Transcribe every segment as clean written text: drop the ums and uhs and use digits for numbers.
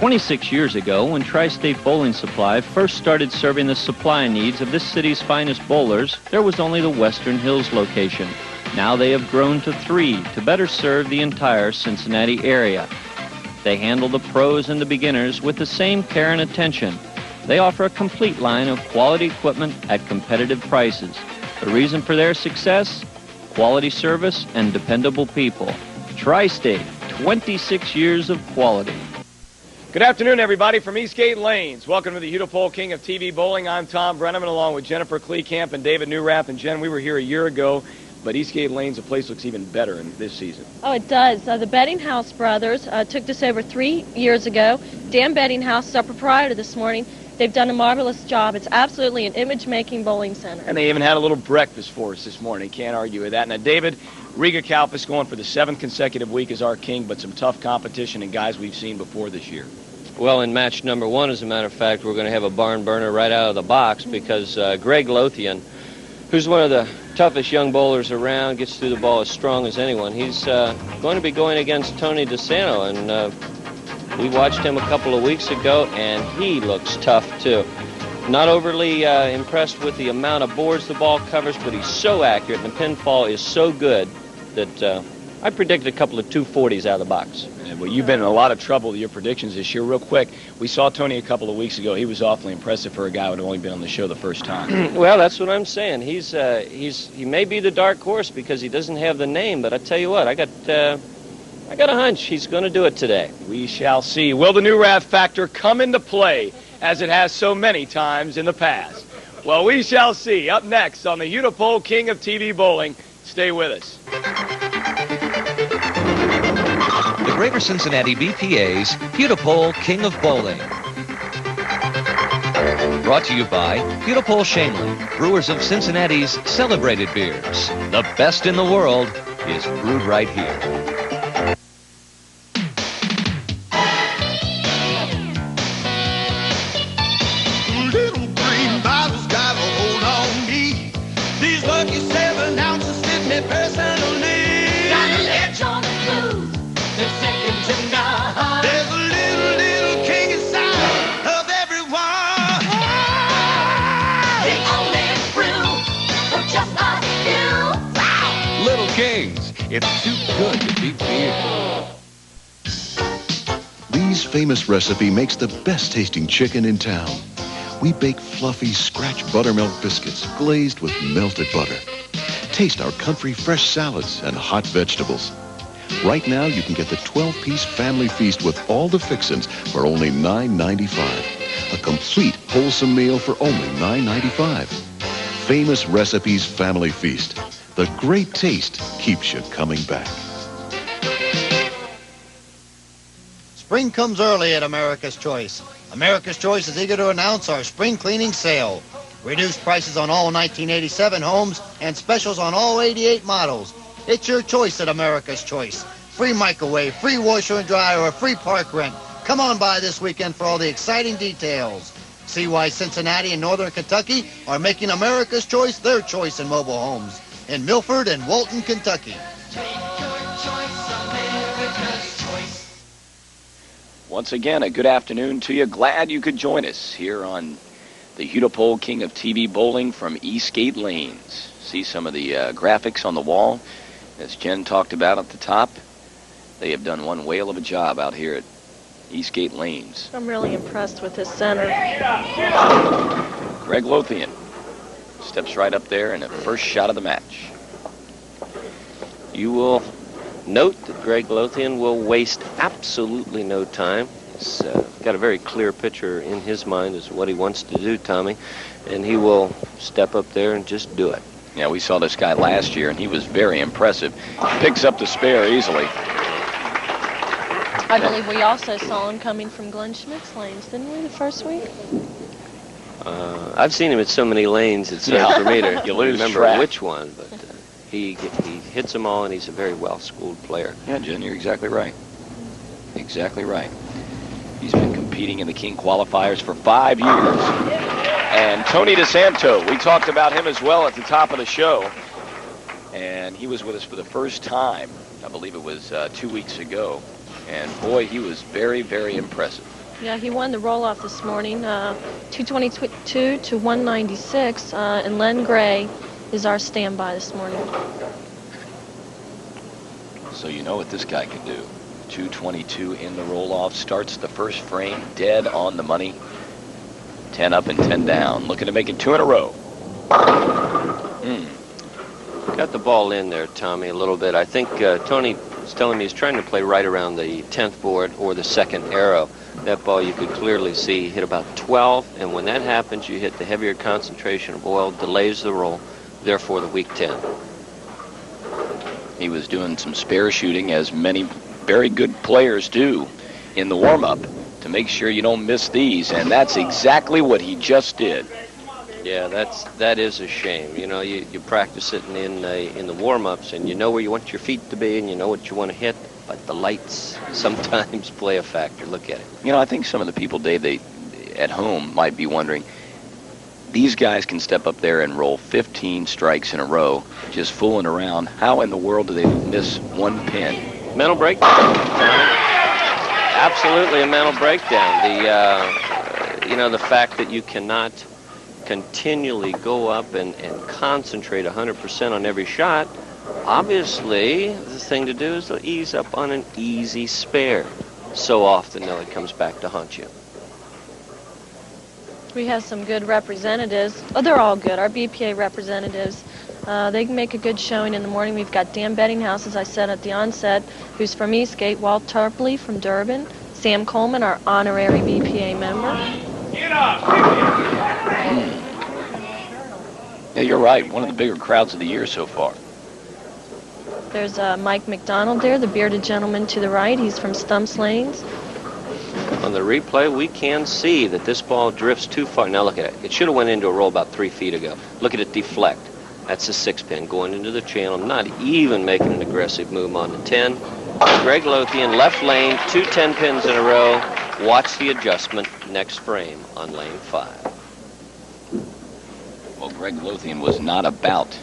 26 years ago, when Tri-State Bowling Supply first started serving the supply needs of this city's finest bowlers, there was only the Western Hills location. Now they have grown to 3 to better serve the entire Cincinnati area. They handle the pros and the beginners with the same care and attention. They offer a complete line of quality equipment at competitive prices. The reason for their success? Quality service and dependable people. Tri-State, 26 years of quality. Good afternoon, everybody, from Eastgate Lanes. Welcome to the Hudepohl King of TV Bowling. I'm Thom Brennaman, along with Jennifer Klekamp and David Newrath. And Jen, we were here a year ago, but Eastgate Lanes, the place looks even better in this season. Oh, it does. The Bettinghouse brothers took this over 3 years ago. Dan Bettinghouse is our proprietor this morning. They've done a marvelous job. It's absolutely an image-making bowling center. And they even had a little breakfast for us this morning. Can't argue with that. Now, David, Riga Kalfas going for the 7th consecutive week as our king, but some tough competition and guys we've seen before this year. Well, in match number 1, as a matter of fact, we're going to have a barn burner right out of the box because Greg Lothian, who's one of the toughest young bowlers around, gets through the ball as strong as anyone. He's going to be going against Tony Disanto, and we watched him a couple of weeks ago, and he looks tough, too. Not overly impressed with the amount of boards the ball covers, but he's so accurate, and the pinfall is so good that I predicted a couple of 240s out of the box. Well, you've been in a lot of trouble with your predictions this year. Real quick, we saw Tony a couple of weeks ago. He was awfully impressive for a guy who had only been on the show the first time. Well, that's what I'm saying. He may be the dark horse because he doesn't have the name, but I tell you what, I got a hunch he's going to do it today. We shall see. Will the Newrath factor come into play as it has so many times in the past? Well, we shall see. Up next on the Hudepohl King of TV Bowling. Stay with us. The Greater Cincinnati BPA's Hudepohl King of Bowling. Brought to you by Hudepohl Shameley, brewers of Cincinnati's celebrated beers. The best in the world is brewed right here. Little green bottles got a hold on me. These lucky 7 ounces fit me personally. Got an edge on the blues. That's second to none. There's a little king inside of everyone. The only brew for just like you. Wow. Little Kings, it's too good to be beer. Lee's famous recipe makes the best tasting chicken in town. We bake fluffy scratch buttermilk biscuits glazed with melted butter. Taste our country fresh salads and hot vegetables. Right now, you can get the 12-piece family feast with all the fixins for only $9.95. A complete wholesome meal for only $9.95. Famous Recipes Family Feast. The great taste keeps you coming back. Spring comes early at America's Choice. America's Choice is eager to announce our spring cleaning sale. Reduced prices on all 1987 homes and specials on all 88 models. It's your choice at America's Choice. Free microwave, free washer and dryer, or free park rent. Come on by this weekend for all the exciting details. See why Cincinnati and Northern Kentucky are making America's Choice their choice in mobile homes. In Milford and Walton, Kentucky. Once again, a good afternoon to you. Glad you could join us here on the Hudepohl King of TV Bowling from Eastgate Lanes. See some of the graphics on the wall, as Jen talked about at the top. They have done one whale of a job out here at Eastgate Lanes. I'm really impressed with this center. Greg Lothian steps right up there in the first shot of the match. You will note that Greg Lothian will waste absolutely no time. He's got a very clear picture in his mind as to what he wants to do, Tommy, and he will step up there and just do it. Yeah, we saw this guy last year, and he was very impressive. Picks up the spare easily. I believe we also saw him coming from Glenn Schmidt's lanes, didn't we, the first week? I've seen him at so many lanes, it's hard for me to you lose remember track. which one, but he hits them all, and he's a very well-schooled player. Yeah, Jen, you're exactly right. Exactly right. He's been competing in the King qualifiers for 5 years. And Tony Disanto, we talked about him as well at the top of the show. And he was with us for the first time. I believe it was 2 weeks ago. And boy, he was very, very impressive. Yeah, he won the roll-off this morning, 222 to 196, and Len Gray is our standby this morning. So you know what this guy can do. 222 in the roll-off, starts the first frame dead on the money. 10 up and 10 down, looking to make it 2 in a row. Got the ball in there, Tommy, a little bit. I think Tony is telling me he's trying to play right around the 10th board or the second arrow. That ball you could clearly see hit about 12, and when that happens, you hit the heavier concentration of oil, delays the roll, therefore the weak 10. He was doing some spare shooting, as many very good players do in the warm-up, to make sure you don't miss these, and that's exactly what he just did. Yeah, that is a shame. You know, you practice it in the warm-ups, and you know where you want your feet to be, and you know what you want to hit, but the lights sometimes play a factor. Look at it. You know, I think some of the people, Dave, at home might be wondering, these guys can step up there and roll 15 strikes in a row, just fooling around. How in the world do they miss one pin? Mental breakdown. Absolutely a mental breakdown. The fact that you cannot continually go up and concentrate 100% on every shot. Obviously, the thing to do is to ease up on an easy spare. So often, though, it comes back to haunt you. We have some good representatives. Oh, they're all good. Our BPA representatives. They can make a good showing in the morning. We've got Dan Bettinghouse, as I said at the onset, who's from Eastgate, Walt Tarpley from Durban, Sam Coleman, our honorary BPA member. Yeah, you're right. One of the bigger crowds of the year so far. There's Mike McDonald there, the bearded gentleman to the right. He's from Stumps Lanes. On the replay, we can see that this ball drifts too far. Now look at it. It should have went into a roll about 3 feet ago. Look at it deflect. That's a 6-pin going into the channel, not even making an aggressive move on the 10. Greg Lothian, left lane, 2 10-pins in a row. Watch the adjustment next frame on lane 5. Well, Greg Lothian was not about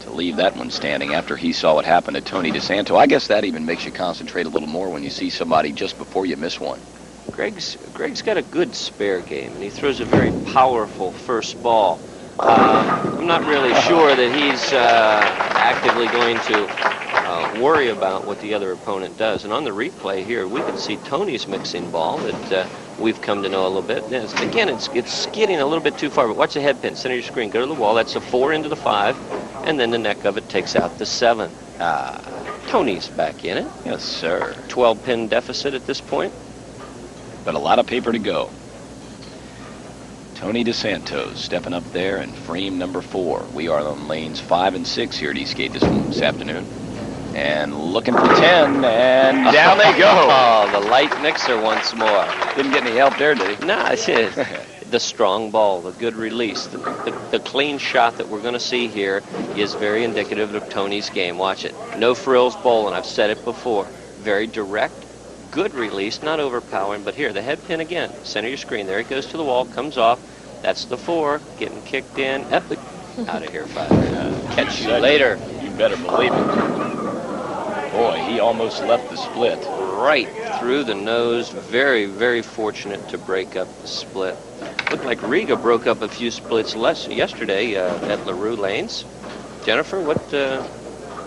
to leave that one standing after he saw what happened to Tony Disanto. I guess that even makes you concentrate a little more when you see somebody just before you miss one. Greg's got a good spare game, and he throws a very powerful first ball. I'm not really sure that he's actively going to worry about what the other opponent does. And on the replay here, we can see Tony's mixing ball that we've come to know a little bit. Again, it's skidding a little bit too far, but watch the head pin. Center your screen. Go to the wall. That's a 4 into the 5, and then the neck of it takes out the 7. Tony's back in it. Yes, sir. 12-pin deficit at this point. But a lot of paper to go. Tony Disanto stepping up there in frame number 4. We are on lanes 5 and 6 here at Eastgate this afternoon. And looking for 10, and down they go. Oh, the light mixer once more. Didn't get any help there, did he? No, the strong ball, the good release, the clean shot that we're going to see here is very indicative of Tony's game. Watch it. No frills bowling. I've said it before. Very direct, good release, not overpowering. But here, the head pin again. Center your screen. There it goes to the wall, comes off. That's the 4, getting kicked in. Out of here, 5. Catch you later. You better believe it. Boy, he almost left the split. Right through the nose. Very, very fortunate to break up the split. Looked like Riga broke up a few splits yesterday at LaRue Lanes. Jennifer, what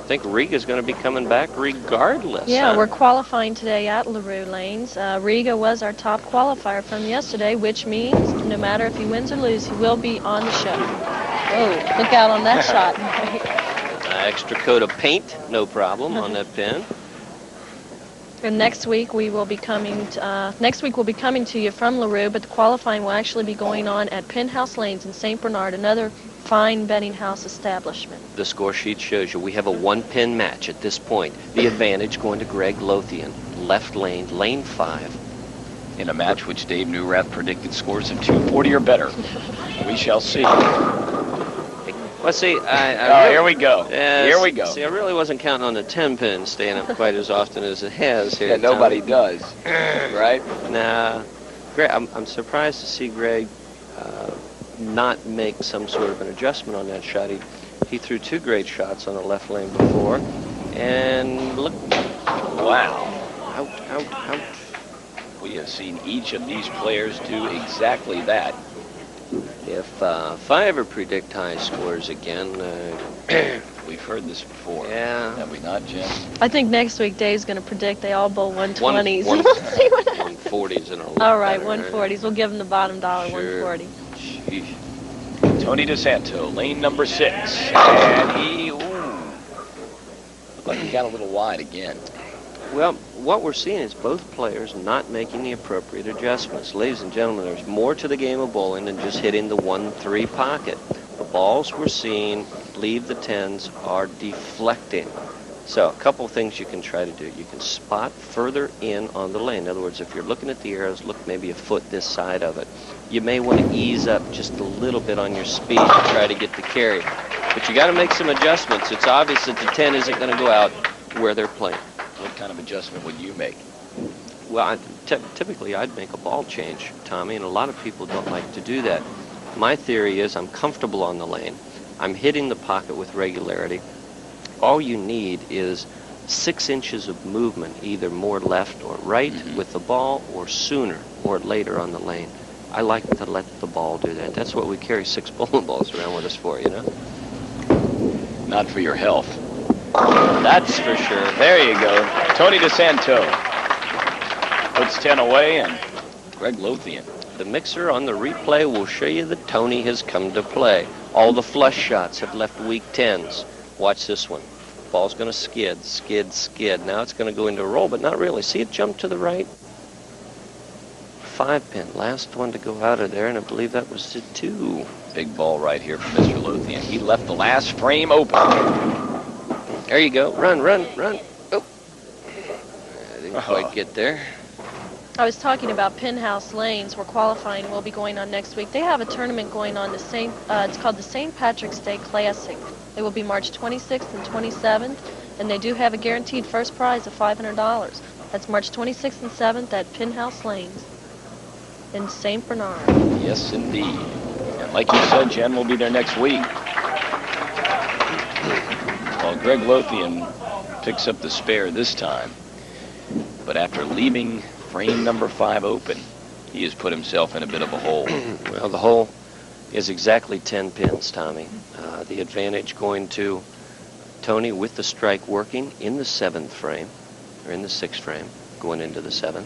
think Riga's going to be coming back regardless? Yeah, huh? we're qualifying today at LaRue Lanes. Riga was our top qualifier from yesterday, which means no matter if he wins or loses, he will be on the show. Oh, look out on that shot. Extra coat of paint, no problem on that pin. And next week we will be coming. We'll be coming to you from LaRue, but the qualifying will actually be going on at Penthouse Lanes in St. Bernard, another fine betting house establishment. The score sheet shows you we have a 1-pin match at this point. The advantage going to Greg Lothian, left lane, lane 5. In a match which Dave Newrath predicted scores of 240 or better. We shall see. Well, see, here we go. Here we go. See, I really wasn't counting on the 10-pin staying up quite as often as it has here. Yeah, nobody does, right? Nah, Greg, I'm surprised to see Greg not make some sort of an adjustment on that shot. He threw 2 great shots on the left lane before, and look, wow, out. We have seen each of these players do exactly that. If I ever predict high scores again, we've heard this before. Yeah. Have we not, Jim? I think next week Dave's going to predict they all bowl 120s. 140s in a row. All right, 140s. We'll give them the bottom dollar, Sure. 140. Sheesh. Tony Disanto, lane number 6. And he, looked like he got a little wide again. Well, what we're seeing is both players not making the appropriate adjustments. Ladies and gentlemen, there's more to the game of bowling than just hitting the 1-3 pocket. The balls we're seeing leave the 10s are deflecting. So a couple of things you can try to do. You can spot further in on the lane. In other words, if you're looking at the arrows, look maybe a foot this side of it. You may want to ease up just a little bit on your speed to try to get the carry. But you got to make some adjustments. It's obvious that the 10 isn't going to go out where they're playing. What kind of adjustment would you make? Well, typically I'd make a ball change, Tommy, and a lot of people don't like to do that. My theory is I'm comfortable on the lane. I'm hitting the pocket with regularity. All you need is 6 inches of movement, either more left or right with the ball, or sooner or later on the lane. I like to let the ball do that. That's what we carry 6 bowling balls around with us for, you know? Not for your health. That's for sure. There you go. Tony Disanto puts 10 away, and Greg Lothian. The mixer on the replay will show you that Tony has come to play. All the flush shots have left weak 10s. Watch this one. Ball's going to skid, skid, skid. Now it's going to go into a roll, but not really. See it jump to the right? 5-pin. Last one to go out of there, and I believe that was the 2. Big ball right here from Mr. Lothian. He left the last frame open. There you go. Run, run, run. Oh. I didn't quite get there. I was talking about Pinhouse Lanes, where qualifying will be going on next week. They have a tournament going on, it's called the St. Patrick's Day Classic. It will be March 26th and 27th, and they do have a guaranteed first prize of $500. That's March 26th and 7th at Pinhouse Lanes in St. Bernard. Yes, indeed. And like you said, Jen will be there next week. Well, Greg Lothian picks up the spare this time, but after leaving frame number 5 open, he has put himself in a bit of a hole. Well, the hole is exactly 10 pins, Tommy. The advantage going to Tony with the strike working in the 7th frame, or in the 6th frame, going into the 7th.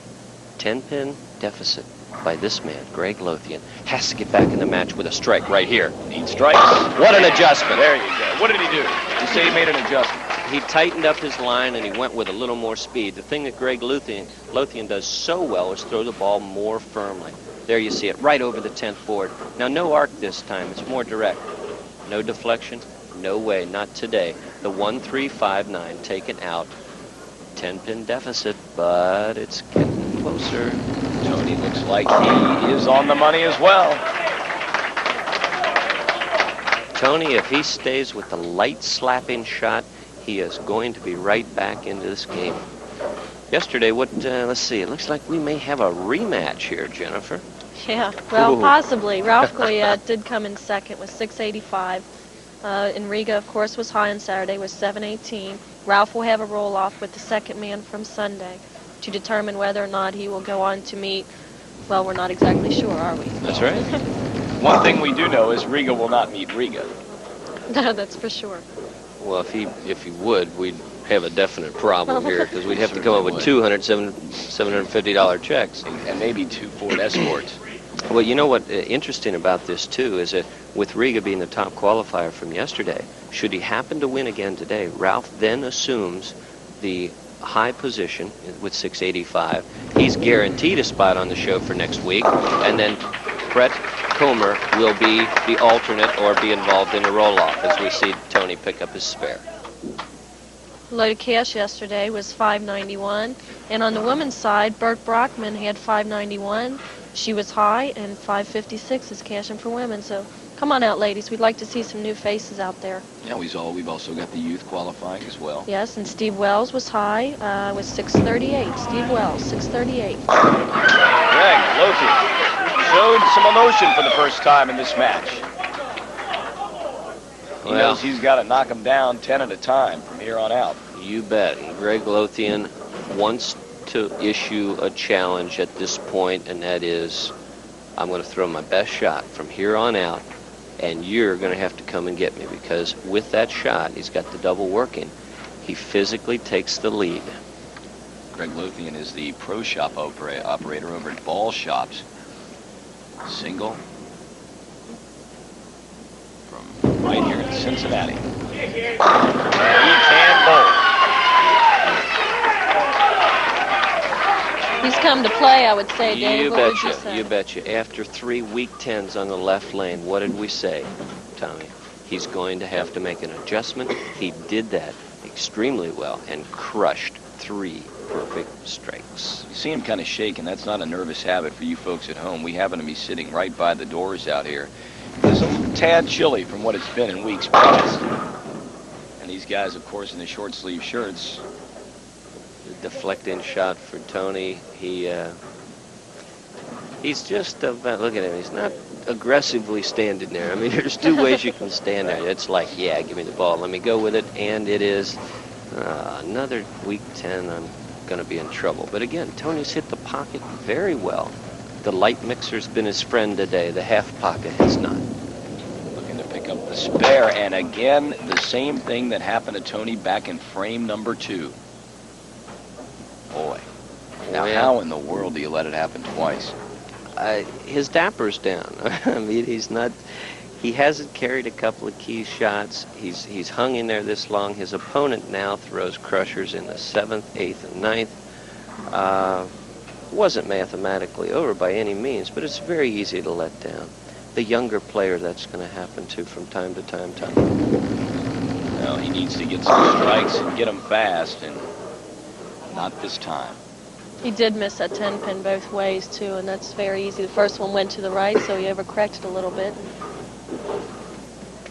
10-pin deficit by this man, Greg Lothian. Has to get back in the match with a strike right here. Needs strikes. What an adjustment. There you go. What did he do? You say he made an adjustment. He tightened up his line and he went with a little more speed. The thing that Greg Lothian does so well is throw the ball more firmly. There you see it, right over the 10th board. Now, no arc this time. It's more direct. No deflection. No way. Not today. The 1-3-5-9 taken out. 10-pin deficit, but it's getting closer. Tony looks like he is on the money as well. Tony, if he stays with the light slapping shot, he is going to be right back into this game. Yesterday, let's see, it looks like we may have a rematch here, Jennifer. Yeah, well, Ooh. Possibly. Ralph Goyette did come in second with 685. And Riga, of course, was high on Saturday with 718. Ralph will have a roll-off with the second man from Sunday to determine whether or not he will go on to meet, well, we're not exactly sure, are we? That's right. One thing we do know is Riga will not meet Riga. That's for sure. Well, if he would, we'd have a definite problem here, because we'd have to come up with $750 checks. And maybe 2 Ford Escorts. Well, you know what interesting about this, too, is that with Riga being the top qualifier from yesterday, should he happen to win again today, Ralph then assumes the high position with 685. He's guaranteed a spot on the show for next week, and then Brett Comer will be the alternate or be involved in a roll-off as we see Tony pick up his spare. Loaded cash yesterday was 591, and on the women's side, Bert Brockman had 591. She was high, and 556 is cashing for women. So come on out, ladies. We'd like to see some new faces out there. Yeah, we've also got the youth qualifying as well. Yes, and Steve Wells was high with 638. Steve Wells, 638. Greg Lothian showed some emotion for the first time in this match. He knows he's got to knock them down 10 at a time from here on out. You bet. And Greg Lothian wants to issue a challenge at this point, and that is, I'm going to throw my best shot from here on out, and you're going to have to come and get me, because with that shot, he's got the double working. He physically takes the lead. Greg Lothian is the pro shop operator over at Ball Shops. Single from right here in Cincinnati. And he can bowl. He's come to play, I would say, Dave. You What would betcha, say? you betcha. After 3 weak 10s on the left lane, what did we say, Tommy? He's going to have to make an adjustment. He did that extremely well and crushed 3 perfect strikes. You see him kind of shaking. That's not a nervous habit for you folks at home. We happen to be sitting right by the doors out here. It's a tad chilly from what it's been in weeks past. And these guys, of course, in the short sleeve shirts. The deflecting shot for Tony. He's just about, look at him. He's not aggressively standing there. I mean, there's 2 ways you can stand there. It's like, yeah, give me the ball. Let me go with it. And it is another weak 10. I'm going to be in trouble. But again, Tony's hit the pocket very well. The light mixer's been his friend today. The half pocket has not. Looking to pick up the spare. And again, the same thing that happened to Tony back in frame number 2. Boy. Now, how in the world do you let it happen twice? His dapper's down. I mean, he hasn't carried a couple of key shots. He's hung in there this long. His opponent now throws crushers in the 7th, 8th, and 9th. Wasn't mathematically over by any means, but it's very easy to let down. The younger player, that's going to happen to from time to time, Tom. Well, he needs to get some strikes and get them fast, and not this time. He did miss that 10-pin both ways, too, and that's very easy. The first one went to the right, so he overcorrected a little bit.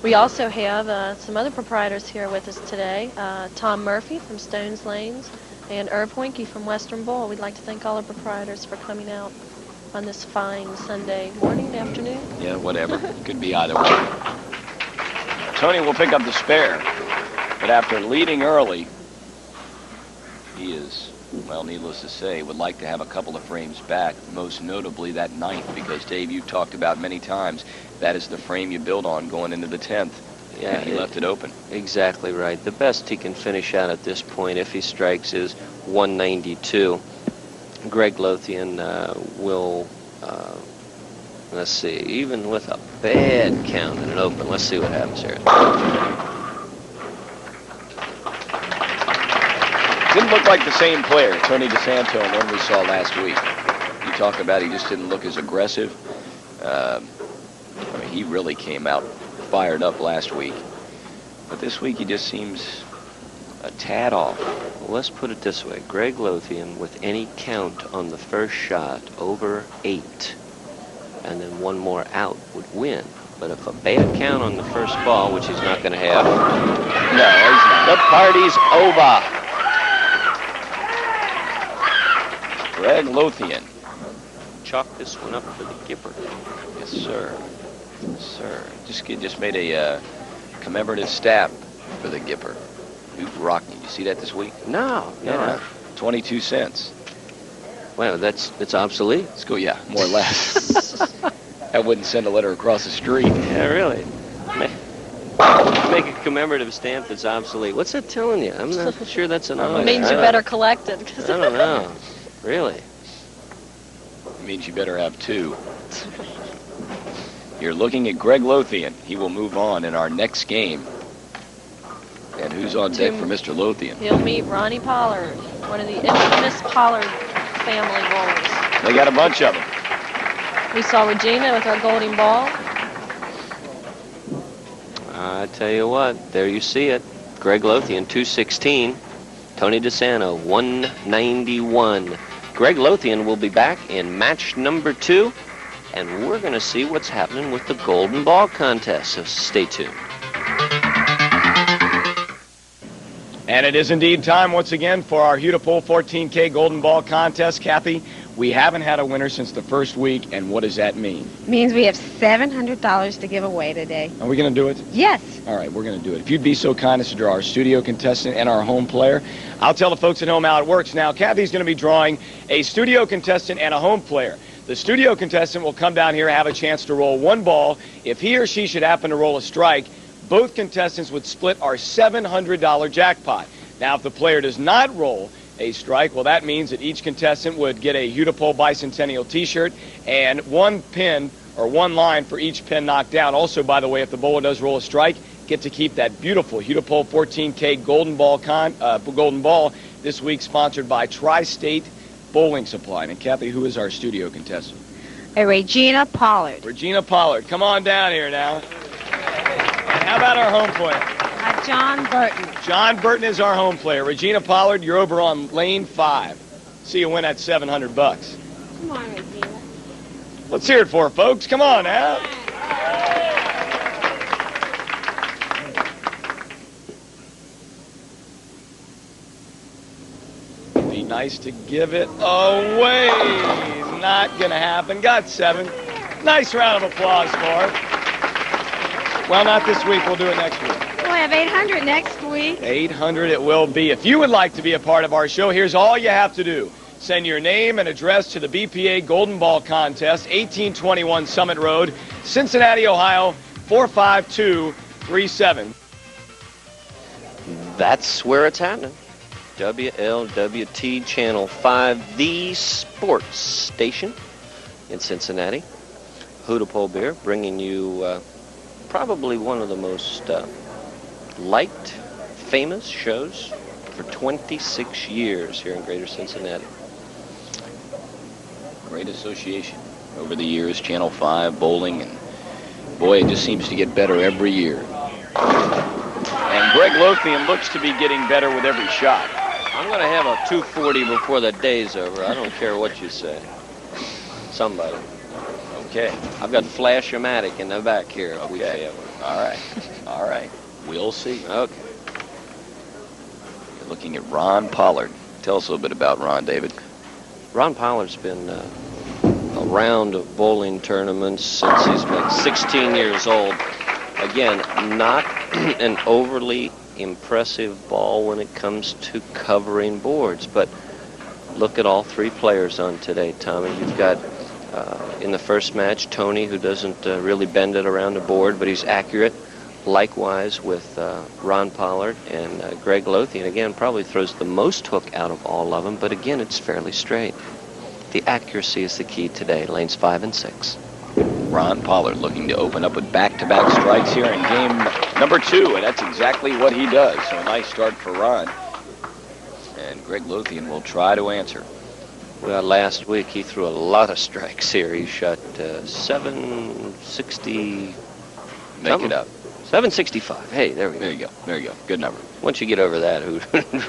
We also have some other proprietors here with us today. Tom Murphy from Stones Lanes and Irv Hoinke from Western Bowl. We'd like to thank all our proprietors for coming out on this fine Sunday morning, afternoon. Yeah, whatever. Could be either way. Tony will pick up the spare, but after leading early, he is, well, needless to say, would like to have a couple of frames back, most notably that 9th, because, Dave, you've talked about many times, that is the frame you build on going into the 10th. Yeah, and he left it open. Exactly right. The best he can finish out at this point, if he strikes, is 192. Greg Lothian will, let's see, even with a bad count in an open, let's see what happens here. Didn't look like the same player, Tony Disanto, and one we saw last week. You talk about he just didn't look as aggressive. I mean, he really came out fired up last week. But this week he just seems a tad off. Well, let's put it this way. Greg Lothian, with any count on the first shot, over 8, and then one more out, would win. But if a bad count on the first ball, which he's not going to have, no, he's not. The party's over. Greg Lothian. Chalk this one up for the Gipper. Yes, sir. Yes, sir. Just made a commemorative stab for the Gipper. Who's rocking? You see that this week? No. 22 cents. Well, that's obsolete. Let's go, yeah, more or less. I wouldn't send a letter across the street. Yeah, really. Make a commemorative stamp that's obsolete. What's that telling you? I'm not sure that's an It means you better collect it. I don't know. Really? It means you better have 2. You're looking at Greg Lothian. He will move on in our next game. And who's on deck for Mr. Lothian? He'll meet Ronnie Pollard, one of the infamous Pollard family bowlers. They got a bunch of them. We saw Regina with our golden ball. I tell you what, there you see it. Greg Lothian, 216. Tony Disanto, 191. Greg Lothian will be back in match number 2, and we're going to see what's happening with the Golden Ball contest, so stay tuned. And it is indeed time once again for our Hudepohl 14K Golden Ball contest. Kathy, We haven't had a winner since the first week, and what does that mean? Means we have $700 to give away today. Are we going to do it? Yes. All right, we're going to do it. If you'd be so kind as to draw our studio contestant and our home player, I'll tell the folks at home how it works. Now, Kathy's going to be drawing a studio contestant and a home player. The studio contestant will come down here and have a chance to roll one ball. If he or she should happen to roll a strike, both contestants would split our $700 jackpot. Now, if the player does not roll a strike, well, that means that each contestant would get a Hudepohl Bicentennial T-shirt and one pin or one line for each pin knocked down. Also, by the way, if the bowler does roll a strike, get to keep that beautiful Hudepohl 14K golden ball this week, sponsored by Tri-State Bowling Supply. And Kathy, who is our studio contestant? Regina Pollard. Regina Pollard, come on down here now. And how about our home player? John Burton. John Burton is our home player. Regina Pollard, you're over on lane 5. See you win that $700. Come on, Regina. Let's hear it for her, folks. Come on now. Be nice to give it away. Not going to happen. Got 7. Nice round of applause for her. Well, not this week. We'll do it next week. We'll have 800 next week. 800 it will be. If you would like to be a part of our show, here's all you have to do. Send your name and address to the BPA Golden Ball Contest, 1821 Summit Road, Cincinnati, Ohio, 45237. That's where it's happening. WLWT Channel 5, the sports station in Cincinnati. Hudepohl Beer bringing you probably one of the most liked, famous shows for 26 years here in Greater Cincinnati. Great association over the years, Channel 5, bowling, and boy, it just seems to get better every year. And Greg Lothian looks to be getting better with every shot. I'm going to have a 240 before the day's over. I don't care what you say. Somebody. Okay. I've got Flash-O-Matic in the back here. Okay. All right. All right. We'll see. Okay. You're looking at Ron Pollard. Tell us a little bit about Ron, David. Ron Pollard's been around of bowling tournaments since he's been 16 years old. Again, not an overly impressive ball when it comes to covering boards, but look at all 3 players on today, Tommy. You've got in the first match Tony, who doesn't really bend it around the board, but he's accurate. Likewise with Ron Pollard, and Greg Lothian, again, probably throws the most hook out of all of them, but again, it's fairly straight. The accuracy is the key today, lanes 5 and 6. Ron Pollard looking to open up with back-to-back strikes here in game number 2, and that's exactly what he does. So a nice start for Ron. And Greg Lothian will try to answer. Well, last week he threw a lot of strikes here. He shot 760. Make it up. 765. Hey, there we go. There you go. There you go. Good number. Once you get over that, who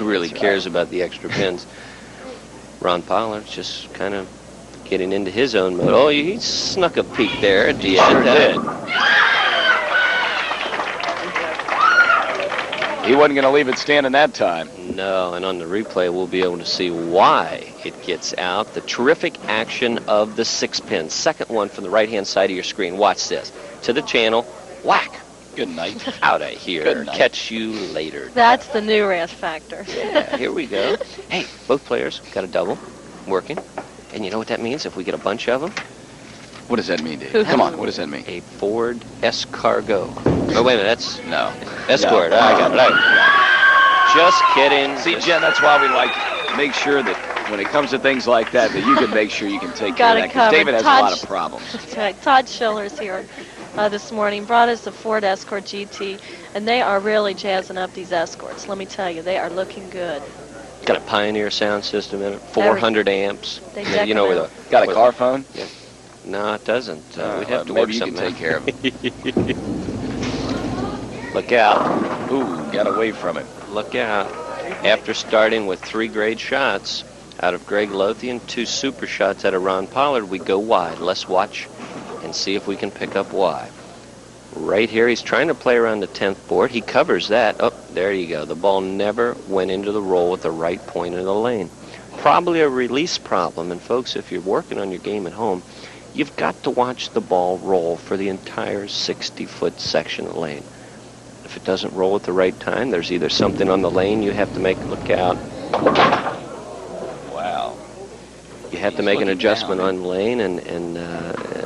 really cares about the extra pins? Ron Pollard's just kind of getting into his own mode. Oh, he snuck a peek there at the end. Sure did. He wasn't going to leave it standing that time. No, and on the replay, we'll be able to see why it gets out. The terrific action of the 6-pin. Second one from the right-hand side of your screen. Watch this. To the channel. Whack. Good night. Out of here. Good night. Catch you later. That's the Newrath factor. Yeah, here we go. Hey, both players got a double working. And you know what that means if we get a bunch of them? What does that mean, Dave? Come on, what does that mean? A Ford Escargot. Oh, wait a minute, that's... No. Escort, No. I got it. Just kidding. See, Jen, that's why we like to make sure that when it comes to things like that, that you can make sure you can take care of that. Because David has a lot of problems. That's right. Todd Schiller's here this morning. Brought us the Ford Escort GT, and they are really jazzing up these Escorts. Let me tell you, they are looking good. Got a Pioneer sound system in it, 400 amps. They deck you know, them with out. a Got a car phone? Yeah. No, it doesn't. We'd have to work maybe you can something take care of it. Look out. Ooh, got away from it. Look out. After starting with 3 grade shots out of Greg Lothian, 2 super shots out of Ron Pollard, we go wide. Let's watch and see if we can pick up wide. Right here, he's trying to play around the 10th board. He covers that. Oh, there you go. The ball never went into the roll at the right point in the lane. probably a release problem. And folks, if you're working on your game at home, you've got to watch the ball roll for the entire 60-foot section of lane. If it doesn't roll at the right time, there's either something on the lane you have to make look out. Wow. You have to make an adjustment on lane and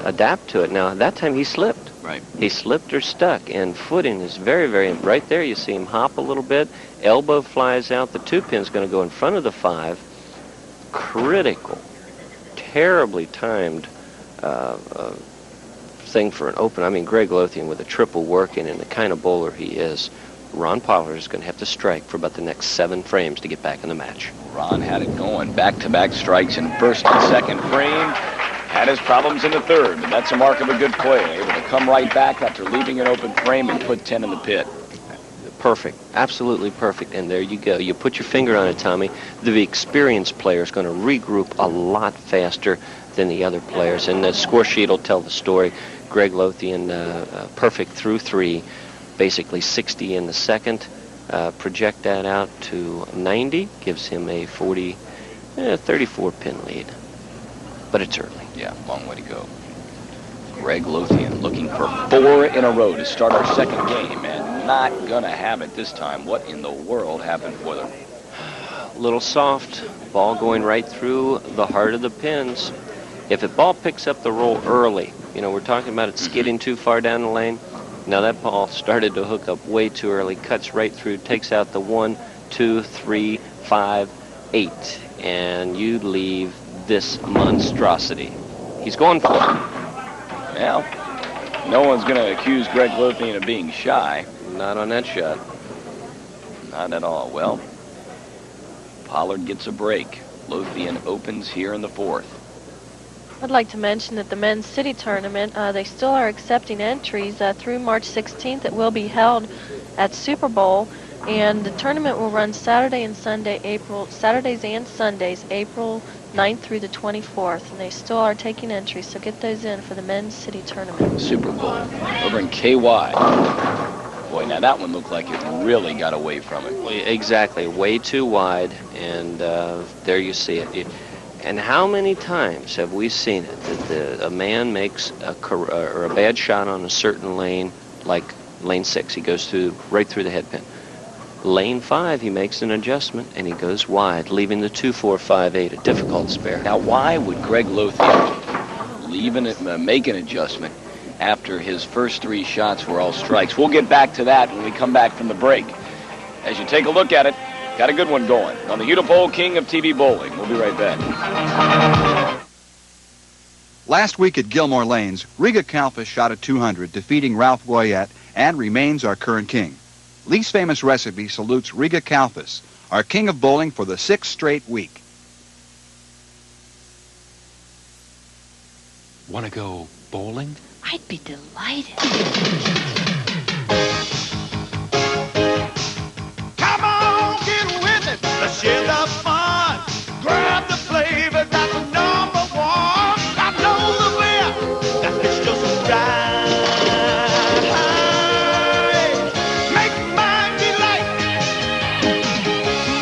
adapt to it. Now, that time he slipped. Right. He slipped or stuck, and footing is very, very, right there you see him hop a little bit, elbow flies out, the 2-pin's going to go in front of the 5. Critical, terribly timed thing for an open. I mean, Greg Lothian with a triple working and the kind of bowler he is, Ron Pollard is going to have to strike for about the next 7 frames to get back in the match. Ron had it going, back-to-back strikes in first and second frame. Had his problems in the third, but that's a mark of a good player. Able to come right back after leaving an open frame and put 10 in the pit. Perfect, absolutely perfect. And there you go. You put your finger on it, Tommy. The experienced player is going to regroup a lot faster than the other players. And the score sheet will tell the story. Greg Lothian, perfect through 3, basically 60 in the second. Project that out to 90, gives him a 34-pin lead. But it's early. Yeah, long way to go. Greg Lothian looking for 4 in a row to start our second game, and not gonna have it this time. What in the world happened for them? A little soft, ball going right through the heart of the pins. If a ball picks up the roll early, you know, we're talking about it skidding too far down the lane. Now that ball started to hook up way too early, cuts right through, takes out the 1, 2, 3, 5, 8, and you leave this monstrosity. He's going for it. Well, no one's going to accuse Greg Lothian of being shy. Not on that shot. Not at all. Well, Pollard gets a break. Lothian opens here in the 4th. I'd like to mention that the men's city tournament, they still are accepting entries through March 16th. It will be held at Super Bowl, and the tournament will run Saturdays and Sundays, April 9th through the 24th, and they still are taking entries, so get those in for the men's city tournament. Super Bowl over in KY. Boy, now that one looked like it really got away from it. Exactly, way too wide, and there you see it. And how many times have we seen it that a man makes a bad shot on a certain lane, like lane 6, he goes right through the headpin. Lane 5, he makes an adjustment, and he goes wide, leaving the 2, 4, 5, 8 a difficult spare. Now, why would Greg Lothian make an adjustment after his first 3 shots were all strikes? We'll get back to that when we come back from the break. As you take a look at it, got a good one going on the Hudepohl King of TV Bowling. We'll be right back. Last week at Gilmore Lanes, Riga Kalfas shot a 200, defeating Ralph Goyette, and remains our current king. Lee's famous recipe salutes Riga Kalfas, our king of bowling for the 6th straight week. Want to go bowling? I'd be delighted. Come on, get with it. Let's share the fun. Grab the flavor, that's the number 1. I know the way that it's just right. Make mine delight.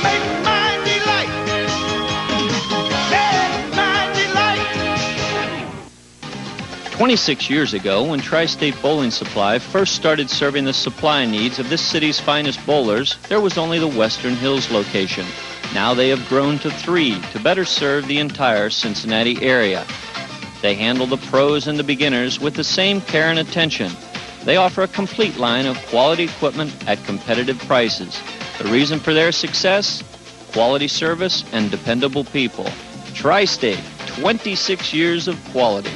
Make mine delight. Make mine delight. 26 years ago, when Tri-State Bowling Supply first started serving the supply needs of this city's finest bowlers, there was only the Western Hills location. Now they have grown to 3 to better serve the entire Cincinnati area. They handle the pros and the beginners with the same care and attention. They offer a complete line of quality equipment at competitive prices. The reason for their success? Quality service and dependable people. Tri-State, 26 years of quality.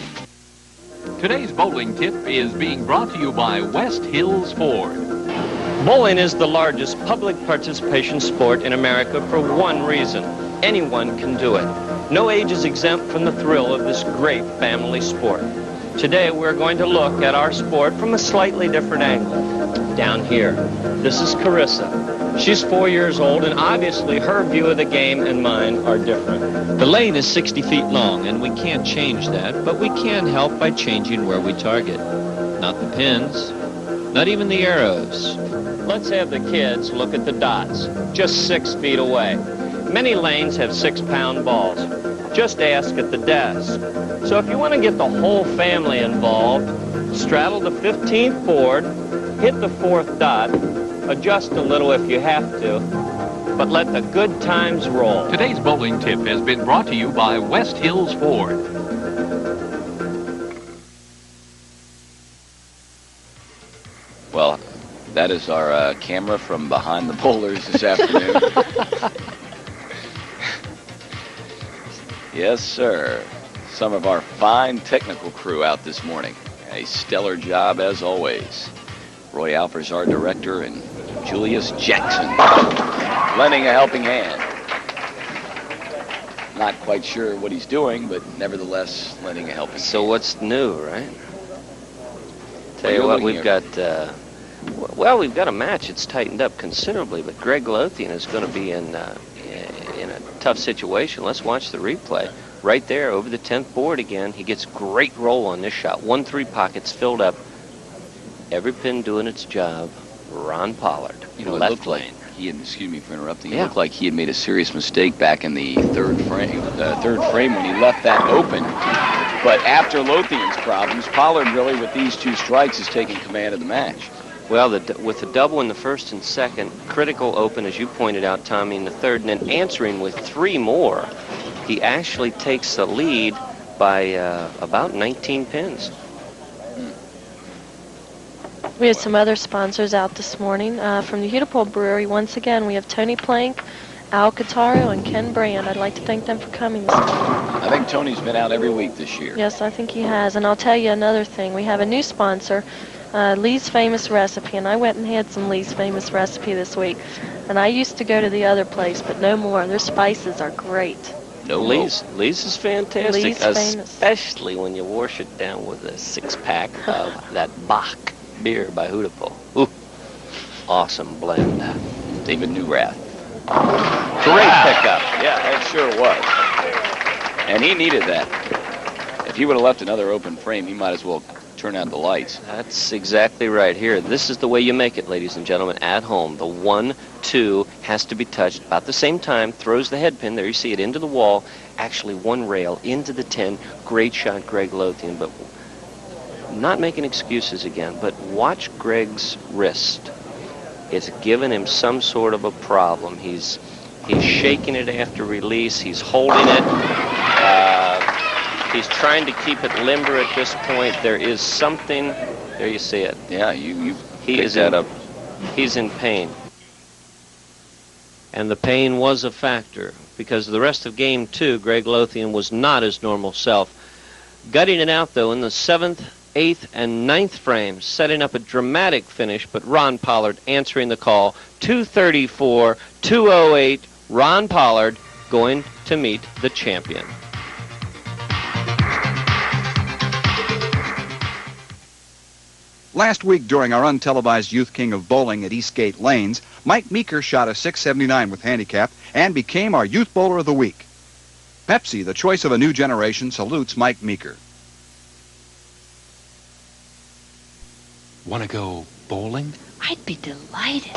Today's bowling tip is being brought to you by West Hills Ford. Bowling is the largest public participation sport in America for one reason. Anyone can do it. No age is exempt from the thrill of this great family sport. Today we're going to look at our sport from a slightly different angle. Down here, this is Carissa. She's 4 years old, and obviously her view of the game and mine are different. The lane is 60 feet long, and we can't change that, but we can help by changing where we target. Not the pins, not even the arrows. Let's have the kids look at the dots, just 6 feet away. Many lanes have 6-pound balls. Just ask at the desk. So if you want to get the whole family involved, straddle the 15th board, hit the 4th dot, adjust a little if you have to, but let the good times roll. Today's bowling tip has been brought to you by West Hills Ford. Well, that is our camera from behind the bowlers this afternoon. Yes, sir. Some of our fine technical crew out this morning. A stellar job as always. Roy Alpers, our director, and Julius Jackson lending a helping hand. Not quite sure what he's doing, but nevertheless lending a helping hand. So what's new, right? Tell you what, we've got, well, we've got a match. It's tightened up considerably, but Greg Lothian is going to be in a tough situation. Let's watch the replay. Right there, over the 10th board again. He gets great roll on this shot. 1-3 pockets filled up. Every pin doing its job. Ron Pollard, you know, left lane. He had, excuse me for interrupting. It looked like he had made a serious mistake back in the third frame when he left that open. But after Lothian's problems, Pollard really, with these 2 strikes, is taking command of the match. Well, with the double in the 1st and 2nd, critical open, as you pointed out, Tommy, in the 3rd, and then answering with 3 more, he actually takes the lead by about 19 pins. We have some other sponsors out this morning. From the Hudepohl Brewery, once again, we have Tony Plank, Al Cataro, and Ken Brand. I'd like to thank them for coming this morning. I think Tony's been out every week this year. Yes, I think he has. And I'll tell you another thing. We have a new sponsor, Lee's Famous Recipe, and I went and had some Lee's Famous Recipe this week. And I used to go to the other place, but no more. Their spices are great. No, Lee's is fantastic, Lee's famous. Especially when you wash it down with a 6-pack of that Bach beer by Hudepohl. Ooh, awesome blend. David Newrath. Great pickup. Yeah, that sure was. And he needed that. If he would have left another open frame, he might as well turn out the lights. That's exactly right. Here, this is the way you make it, ladies and gentlemen, at home. The 1-2 has to be touched about the same time, throws the head pin, there you see it, into the wall, actually 1 rail, into the 10. Great shot, Greg Lothian, but not making excuses again, but watch Greg's wrist. It's given him some sort of a problem. He's shaking it after release. He's holding it. He's trying to keep it limber at this point. There is something. There you see it. Yeah, you picked that up. He's in pain. And the pain was a factor because the rest of game 2, Greg Lothian was not his normal self. Gutting it out, though, in the 7th, 8th, and 9th frames, setting up a dramatic finish, but Ron Pollard answering the call. 234, 208, Ron Pollard going to meet the champion. Last week during our untelevised Youth King of Bowling at Eastgate Lanes, Mike Meeker shot a .679 with handicap and became our Youth Bowler of the Week. Pepsi, the choice of a new generation, salutes Mike Meeker. Want to go bowling? I'd be delighted.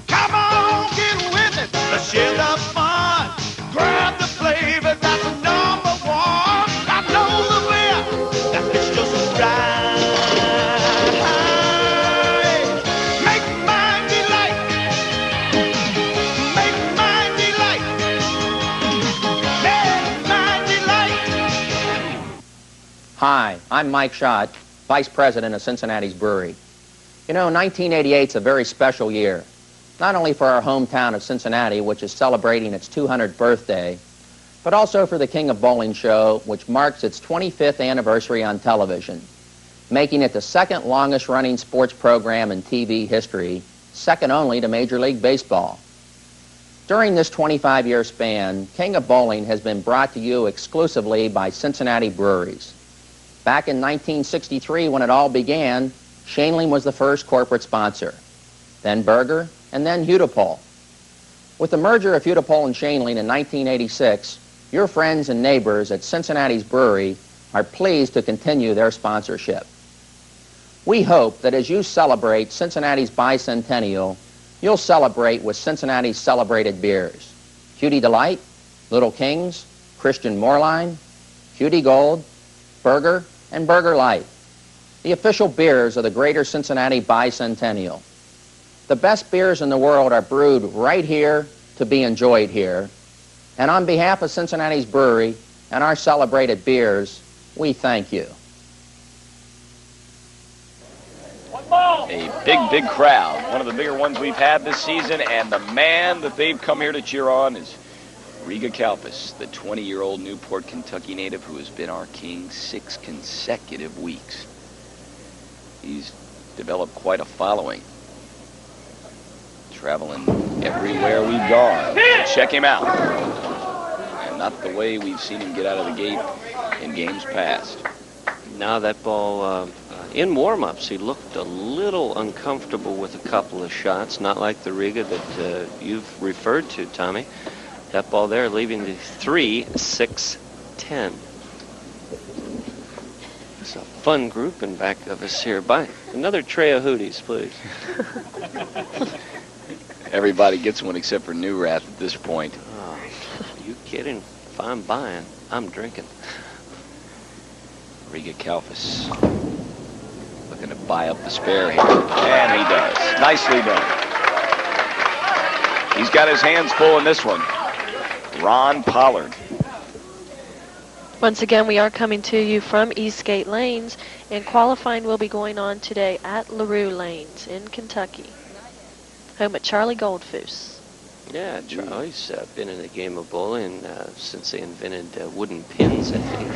Come on, get with it. Let's share the fun. Grab the flavor, that's the number 1. I know the way that it's just right. Make mine delight. Make mine delight. Make mine delight. Hi, I'm Mike Schott, Vice President of Cincinnati's Brewery. You know, 1988's a very special year, not only for our hometown of Cincinnati, which is celebrating its 200th birthday, but also for the King of Bowling show, which marks its 25th anniversary on television, making it the 2nd longest running sports program in TV history, second only to Major League Baseball. During this 25-year span, King of Bowling has been brought to you exclusively by Cincinnati breweries. Back in 1963, when it all began, Shanling was the first corporate sponsor, then Berger, and then Hudepohl. With the merger of Hudepohl and Shanling in 1986, your friends and neighbors at Cincinnati's Brewery are pleased to continue their sponsorship. We hope that as you celebrate Cincinnati's bicentennial, you'll celebrate with Cincinnati's celebrated beers. Cutie Delight, Little Kings, Christian Moorline, Cutie Gold, Burger, and Burger Light. The official beers of the Greater Cincinnati Bicentennial. The best beers in the world are brewed right here to be enjoyed here. And on behalf of Cincinnati's brewery and our celebrated beers, we thank you. A big, big crowd. One of the bigger ones we've had this season, and the man that they've come here to cheer on is Riga Kalfas, the 20-year-old Newport, Kentucky native who has been our king 6 consecutive weeks. He's developed quite a following, traveling everywhere we've gone. Check him out. And not the way we've seen him get out of the gate in games past. Now that ball, in warm-ups, he looked a little uncomfortable with a couple of shots, not like the Riga that you've referred to, Tommy. That ball there leaving the 3-6-10. It's a fun group in back of us here. Buy another tray of Hooties, please. Everybody gets one except for Newrath at this point. Oh, you kidding? If I'm buying, I'm drinking. Riga Kalfas looking to buy up the spare here. And he does. Nicely done. He's got his hands full in this one. Ron Pollard. Once again, we are coming to you from Eastgate Lanes, and qualifying will be going on today at LaRue Lanes in Kentucky. Home at Charlie Goldfoose. Yeah, Charlie's been in the game of bowling since they invented wooden pins, I think.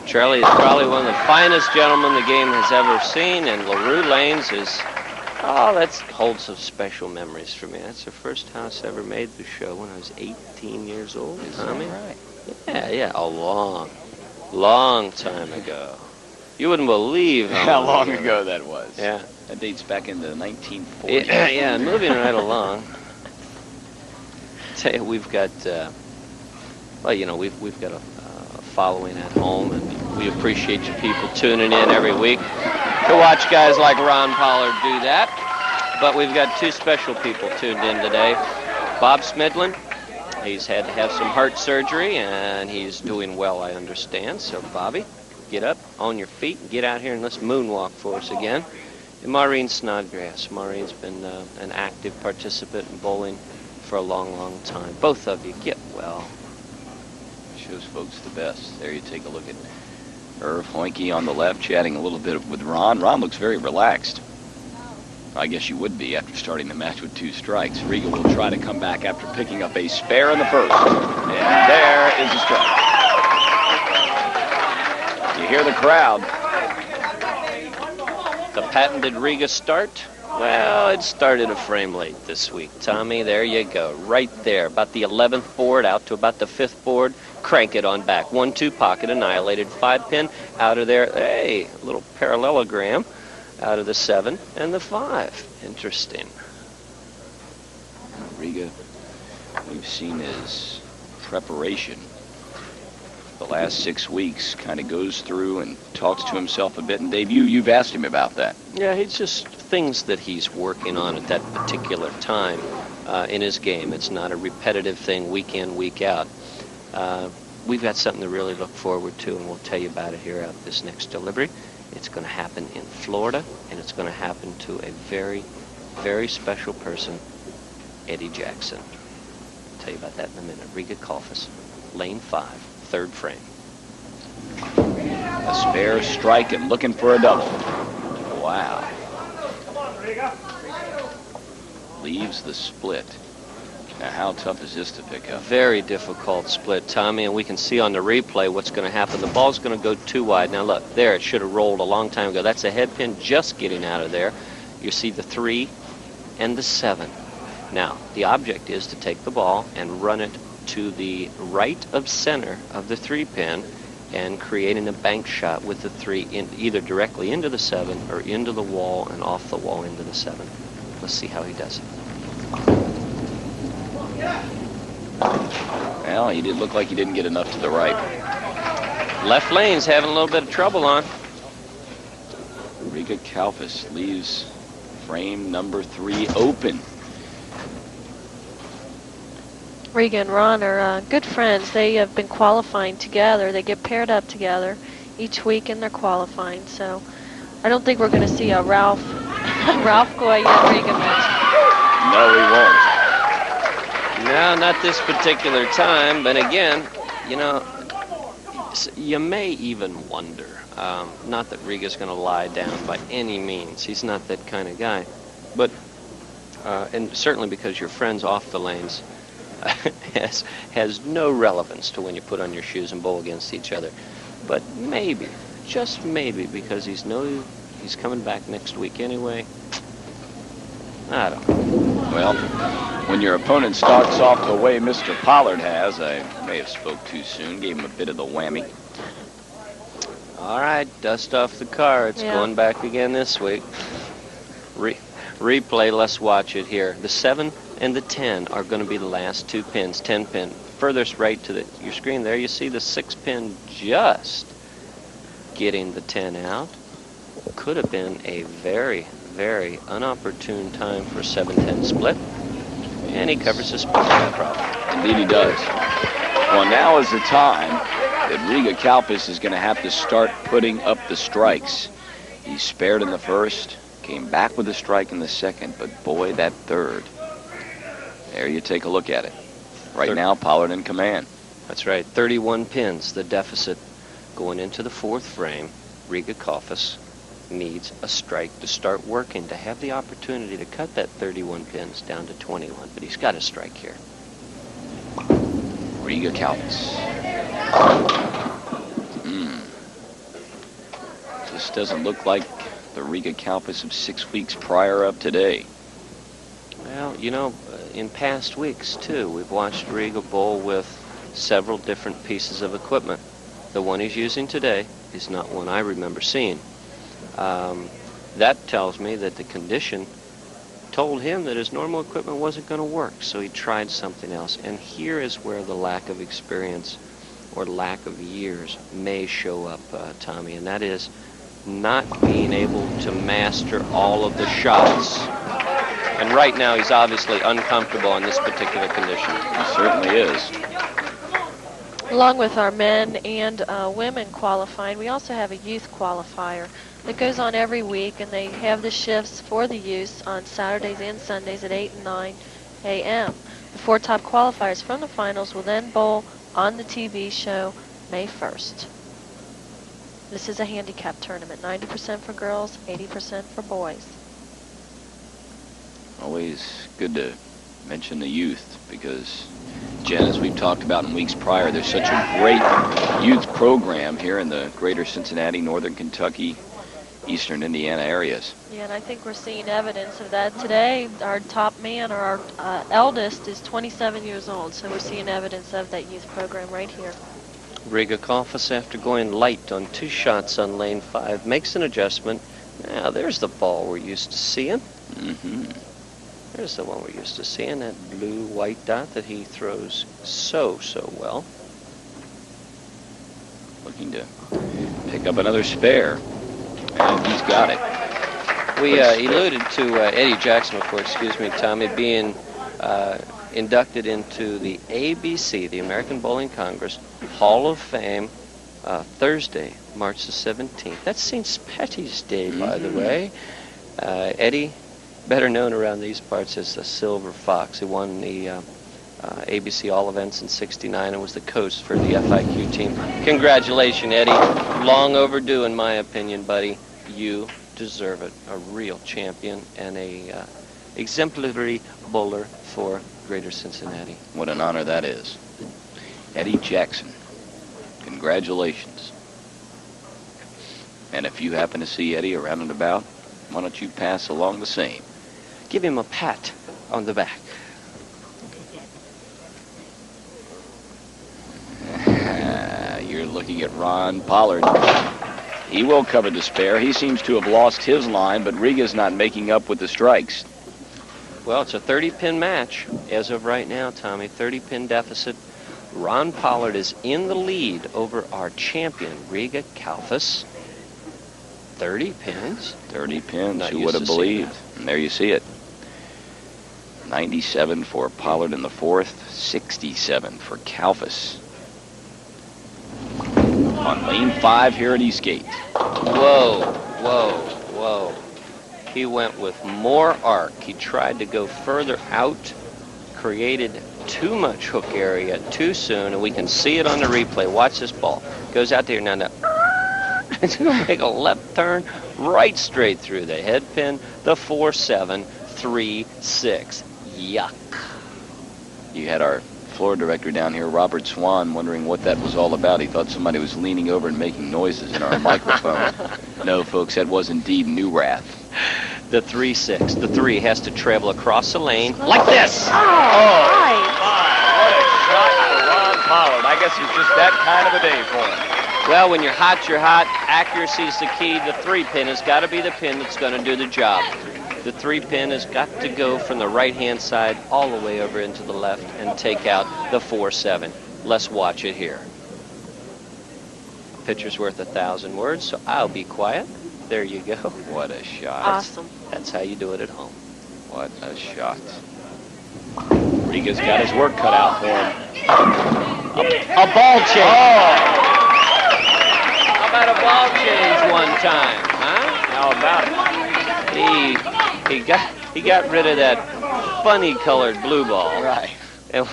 Charlie is probably one of the finest gentlemen the game has ever seen, and LaRue Lanes is, that holds some special memories for me. That's the first house I ever made the show when I was 18 years old, Tommy. Right. Yeah, a long time ago. You wouldn't believe how long ago that was. Yeah. That dates back into the 1940s. Yeah, moving right along. Tell you, we've got, we've got a following at home, and we appreciate you people tuning in every week to watch guys like Ron Pollard do that. But we've got 2 special people tuned in today. Bob Smidlin. He's had to have some heart surgery, and he's doing well, I understand. So, Bobby, get up on your feet and get out here and let's moonwalk for us again. And Maureen Snodgrass. Maureen's been an active participant in bowling for a long time. Both of you, get well. Shows folks the best. There you take a look at Irv Hoinke on the left, chatting a little bit with Ron. Ron looks very relaxed. I guess you would be after starting the match with 2 strikes. Riga will try to come back after picking up a spare in the first. And there is a strike. You hear the crowd. The patented Riga start? Well, it started a frame late this week. Tommy, there you go. Right there. About the 11th board out to about the 5th board. Crank it on back. 1-2 pocket annihilated. 5-pin out of there. Hey, a little parallelogram out of the 7 and the 5. Interesting. Riga, we've seen his preparation the last 6 weeks, kind of goes through and talks to himself a bit. And Dave, you've asked him about that. Yeah, he's just things that he's working on at that particular time in his game. It's not a repetitive thing week in, week out. We've got something to really look forward to, and we'll tell you about it here at this next delivery. It's going to happen in Florida, and it's going to happen to a very, very special person, Eddie Jackson. I'll tell you about that in a minute. Riga Kalfas, lane 5, 3rd frame. A spare strike and looking for a double. Wow. Leaves the split. Now, how tough is this to pick up? Very difficult split, Tommy, and we can see on the replay what's going to happen. The ball's going to go too wide. Now, look, there, it should have rolled a long time ago. That's a head pin just getting out of there. You see the 3 and the 7. Now, the object is to take the ball and run it to the right of center of the 3 pin and creating a bank shot with the 3 in, either directly into the 7 or into the wall and off the wall into the 7. Let's see how he does it. Well, he did look like he didn't get enough to the right. Left lane's having a little bit of trouble on. Riga Kalfas leaves frame number 3 open. Riga and Ron are good friends. They have been qualifying together. They get paired up together each week in their qualifying. So I don't think we're going to see a Ralph Goya and Riga match. No, we won't. No, not this particular time. But again, you know, you may even wonder. Not that Riga's going to lie down by any means. He's not that kind of guy. But, and certainly because you're friends off the lanes, has no relevance to when you put on your shoes and bowl against each other. But maybe, just maybe, because he's coming back next week anyway. I don't know. Well, when your opponent starts off the way Mr. Pollard has, I may have spoke too soon, gave him a bit of the whammy. All right, dust off the cards. Yeah. Going back again this week. Replay, let's watch it here. The 7 and the 10 are going to be the last 2 pins, 10 pin. Furthest right to your screen there, you see the 6 pin just getting the 10 out. Could have been a very, very unopportune time for a 7-10 split. And he covers his split, no problem. Indeed he does. Well, now is the time that Riga Kalfas is going to have to start putting up the strikes. He spared in the first, came back with a strike in the second, but boy, that third. There you take a look at it. Right now, Pollard in command. That's right, 31 pins, the deficit going into the 4th frame. Riga Kalfas needs a strike to start working, to have the opportunity to cut that 31 pins down to 21, but he's got a strike here. Riga Kalfas. This doesn't look like the Riga Kalfas of 6 weeks prior of today. Well, you know, in past weeks, too, we've watched Riga bowl with several different pieces of equipment. The one he's using today is not one I remember seeing. That tells me that the condition told him that his normal equipment wasn't going to work, so he tried something else. And here is where the lack of experience or lack of years may show up, Tommy, and that is not being able to master all of the shots. And right now he's obviously uncomfortable in this particular condition. He certainly is. Along with our men and women qualifying, we also have a youth qualifier that goes on every week, and they have the shifts for the youths on Saturdays and Sundays at 8 and 9 a.m. The 4 top qualifiers from the finals will then bowl on the TV show May 1st. This is a handicap tournament, 90% for girls, 80% for boys. Always good to mention the youth because, Jen, as we've talked about in weeks prior, there's such a great youth program here in the greater Cincinnati, northern Kentucky, eastern Indiana areas. Yeah, and I think we're seeing evidence of that today. Our top man, or our eldest, is 27 years old, so we're seeing evidence of that youth program right here. Riga Kalfas, after going light on 2 shots on lane 5, makes an adjustment. Now, there's the ball we're used to seeing. There's the one we're used to seeing, that blue-white dot that he throws so well. Looking to pick up another spare, and he's got it. We alluded to Eddie Jackson before, excuse me, Tommy, being inducted into the ABC, the American Bowling Congress Hall of Fame, Thursday, March the 17th. That's St. Patty's Day, by the way. Eddie, better known around these parts as the Silver Fox, who won the ABC All Events in '69 and was the coach for the FIQ team. Congratulations, Eddie. Long overdue, in my opinion, buddy. You deserve it. A real champion and a exemplary bowler for Greater Cincinnati. What an honor that is. Eddie Jackson, congratulations. And if you happen to see Eddie around and about, why don't you pass along the same? Give him a pat on the back. You're looking at Ron Pollard. He will cover the spare. He seems to have lost his line, but Riga's not making up with the strikes. Well, it's a 30-pin match as of right now, Tommy. 30-pin deficit. Ron Pollard is in the lead over our champion, Riga Kalfas. 30 pins. 30 pins. Not Who used would have to seeing believed? And there you see it. 97 for Pollard in the fourth. 67 for Kalfas. On lane 5 here at Eastgate. Whoa, whoa, whoa. He went with more arc. He tried to go further out, created too much hook area too soon, and we can see it on the replay. Watch this ball. Goes out there now. It's going to make a left turn right straight through the head pin, the 4-7, 3-6. Yuck. You had our floor director down here, Robert Swan, wondering what that was all about. He thought somebody was leaning over and making noises in our microphone. No, folks, that was indeed Newrath. The 3-6. The 3 has to travel across the lane like this. Oh, my. What a shot for Ron Pollard. I guess it's just that kind of a day for him. Well, when you're hot, you're hot. Accuracy is the key. The 3 pin has got to be the pin that's going to do the job. The 3 pin has got to go from the right-hand side all the way over into the left and take out the 4-7. Let's watch it here. Picture's worth 1,000 words, so I'll be quiet. There you go. What a shot. Awesome. That's how you do it at home. What a shot. Riga's got his work cut out for him. A ball change. Oh! How about a ball change one time, huh? How about it? He got rid of that funny colored blue ball. Right. And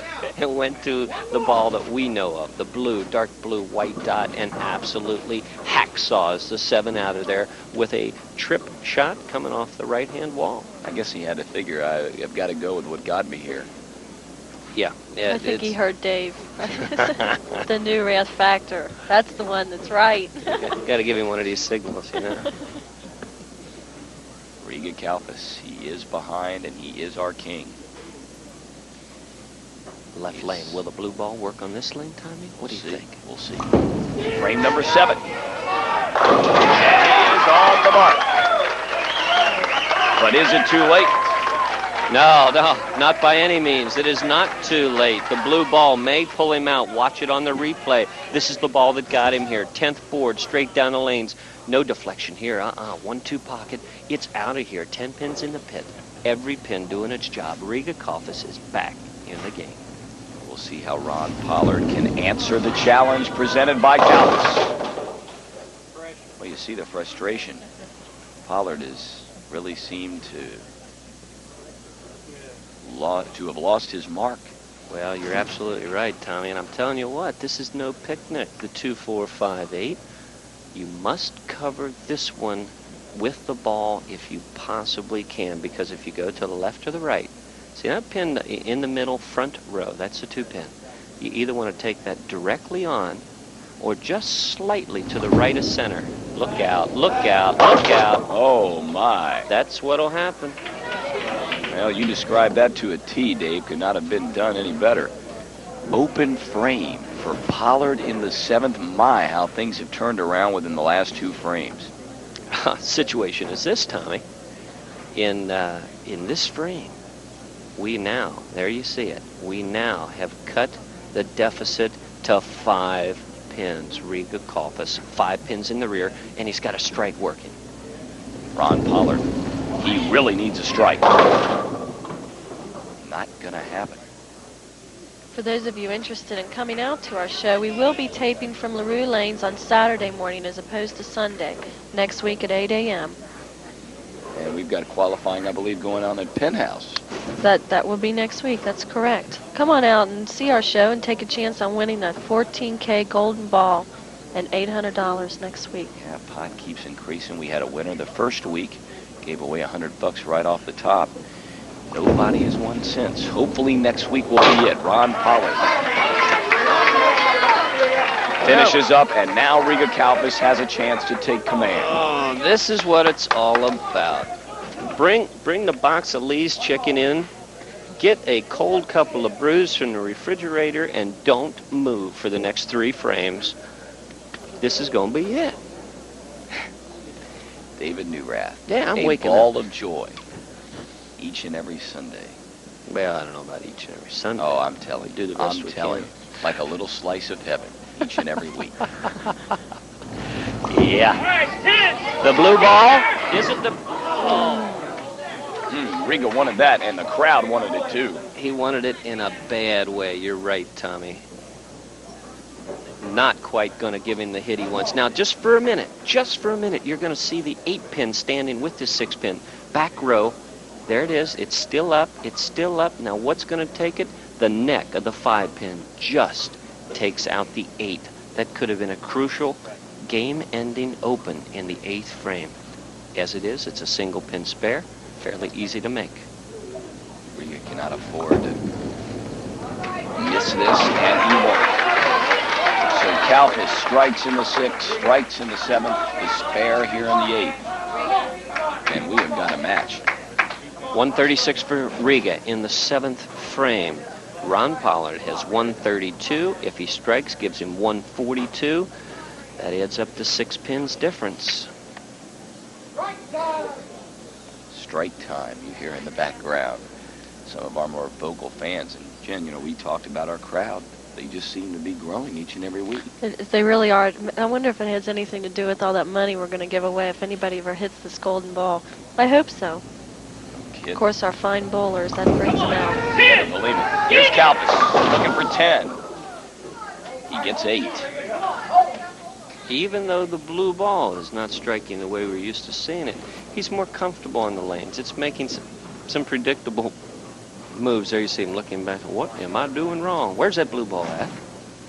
went to the ball that we know of, the blue, dark blue, white dot, and absolutely hacksaws the 7 out of there with a trip shot coming off the right-hand wall. I guess he had to figure, I've got to go with what got me here. Yeah. I think he heard Dave. The Newrath factor. That's the one that's right. Got to give him one of these signals, you know. Riga Kalfas, he is behind, and he is our king. Left lane. Will the blue ball work on this lane, Tommy? What do you think? We'll see. Frame number 7. And he is on the mark. But is it too late? No, not by any means. It is not too late. The blue ball may pull him out. Watch it on the replay. This is the ball that got him here. 10th board, straight down the lanes. No deflection here. 1-2 pocket. It's out of here. 10 pins in the pit. Every pin doing its job. Riga Kalfas is back in the game. We'll see how Ron Pollard can answer the challenge presented by Kalfas. Well, you see the frustration. Pollard has really seemed to have lost his mark. Well, you're absolutely right, Tommy. And I'm telling you what, this is no picnic, the 2-4-5-8. You must cover this one with the ball if you possibly can, because if you go to the left or the right, see that pin in the middle front row, that's the 2 pin. You either want to take that directly on or just slightly to the right of center. Look out, look out, look out. Oh, my. That's what'll happen. Well, you described that to a T, Dave. Could not have been done any better. Open frame for Pollard in the 7th. My, how things have turned around within the last 2 frames. Situation is this, Tommy. In this frame, we now, there you see it, we now have cut the deficit to 5 pins. Riga Kalfas, 5 pins in the rear, and he's got a strike working. Ron Pollard, he really needs a strike. Not gonna happen. For those of you interested in coming out to our show, we will be taping from LaRue Lanes on Saturday morning as opposed to Sunday, next week at 8 a.m. And we've got qualifying, I believe, going on at Penthouse. That will be next week, that's correct. Come on out and see our show and take a chance on winning that 14K golden ball and $800 next week. Yeah, pot keeps increasing. We had a winner the first week, gave away $100 right off the top. Nobody has won since. Hopefully next week will be it. Ron Pollard finishes up, and now Riga Kalfas has a chance to take command. Oh, this is what it's all about. Bring the box of Lee's chicken in, get a cold couple of brews from the refrigerator, and don't move for the next 3 frames. This is going to be it. David Newrath. Yeah, I'm a waking ball up. of joy each and every Sunday. Well, I don't know about each and every Sunday. Oh, I'm telling you. Do the best I'm we telling can. you. Like a little slice of heaven each and every week. Yeah. The blue ball. Is it the... Oh. Riga wanted that, and the crowd wanted it too. He wanted it in a bad way. You're right, Tommy. Not quite going to give him the hit he wants. Now, just for a minute, you're going to see the 8-pin standing with the 6-pin. Back row. There it is. It's still up. It's still up. Now, what's going to take it? The neck of the 5-pin just takes out the 8. That could have been a crucial game-ending open in the 8th frame. As it is, it's a single-pin spare. Fairly easy to make. Riga cannot afford to miss this, and he won't. So Kalfas strikes in the 6th, strikes in the 7th, the spare here in the 8th. And we have got a match. 136 for Riga in the 7th frame. Ron Pollard has 132. If he strikes, gives him 142. That adds up to 6 pins difference. Strike time, you hear in the background. Some of our more vocal fans. And Jen, you know, we talked about our crowd. They just seem to be growing each and every week. They really are. I wonder if it has anything to do with all that money we're going to give away if anybody ever hits this golden ball. I hope so. Of course, our fine bowlers, that brings them out. Can't believe it. Here's Kalfas looking for 10. He gets 8. Even though the blue ball is not striking the way we're used to seeing it, he's more comfortable on the lanes. It's making some predictable moves. There you see him looking back. What am I doing wrong? Where's that blue ball at?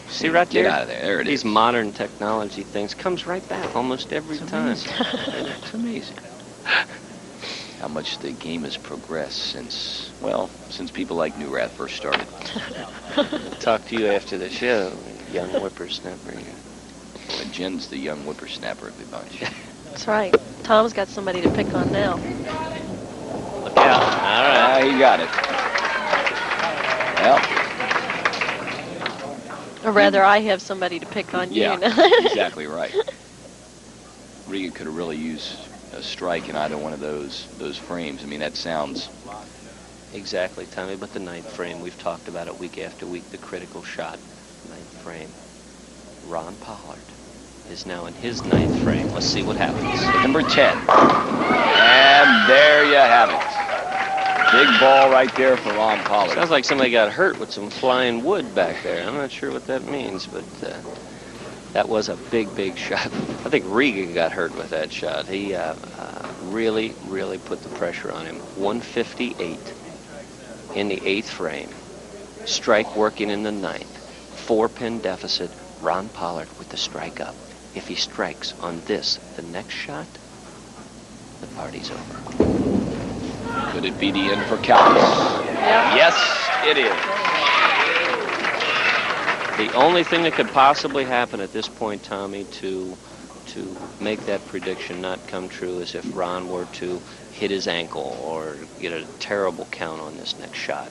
See right there? Get out of there. There it is. These modern technology things comes right back almost every time. It's amazing. How much the game has progressed since people like Newrath first started. Talk to you after the show, young whippersnapper. But Jen's the young whippersnapper of the bunch. That's right. Tom's got somebody to pick on now. Look out. All right. He got it. Well. Or rather, I have somebody to pick on you. Yeah, exactly right. Riga could have really used a strike in either one of those frames. I mean, that sounds... Exactly, Tommy, but the 9th frame, we've talked about it week after week, the critical shot, 9th frame. Ron Pollard is now in his 9th frame. Let's see what happens. Number 10. And there you have it. Big ball right there for Ron Pollard. Sounds like somebody got hurt with some flying wood back there. I'm not sure what that means, but that was a big, big shot. I think Riga got hurt with that shot. He really, really put the pressure on him. 158 in the 8th frame. Strike working in the 9th. 4-pin deficit. Ron Pollard with the strike up. If he strikes on this, the next shot, the party's over. Could it be the end for Kalfas? Yes, it is. The only thing that could possibly happen at this point, Tommy, to make that prediction not come true is if Ron were to hit his ankle or get a terrible count on this next shot.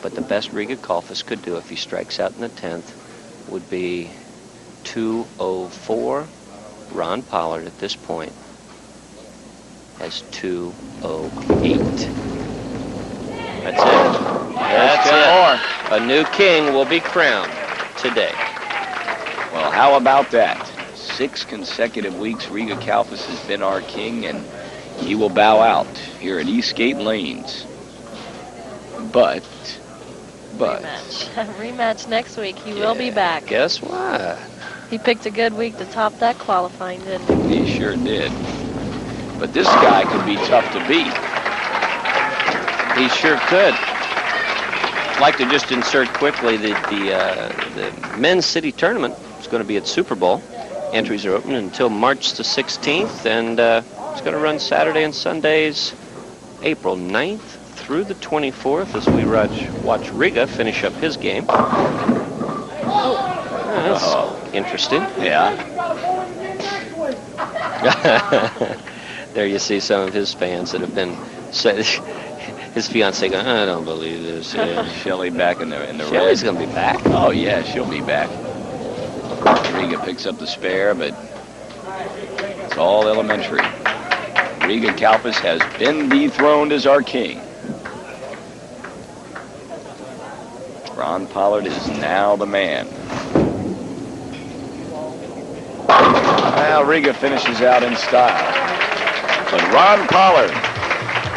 But the best Riga Kalfas could do if he strikes out in the 10th would be 204. Ron Pollard at this point has 208. That's it. That's it. A new king will be crowned today. Well, how about that? 6 consecutive weeks Riga Kalfas has been our king, and he will bow out here at Eastgate Lanes. But Rematch next week. He will be back. Guess what? He picked a good week to top that qualifying, didn't he? He sure did. But this guy could be tough to beat. He sure could. I'd like to just insert quickly the men's city tournament is going to be at Super Bowl. Entries are open until March the 16th, and it's going to run Saturday and Sundays, April 9th through the 24th, as we watch Riga finish up his game. That's interesting. Yeah. There you see some of his fans that have been his fiance going, I don't believe this. Yeah. Shelley back in the Shelley's going to be back. Oh, yeah, she'll be back. Riga picks up the spare, but it's all elementary. Riga Kalfas has been dethroned as our king. Ron Pollard is now the man. Well, Riga finishes out in style. But Ron Pollard,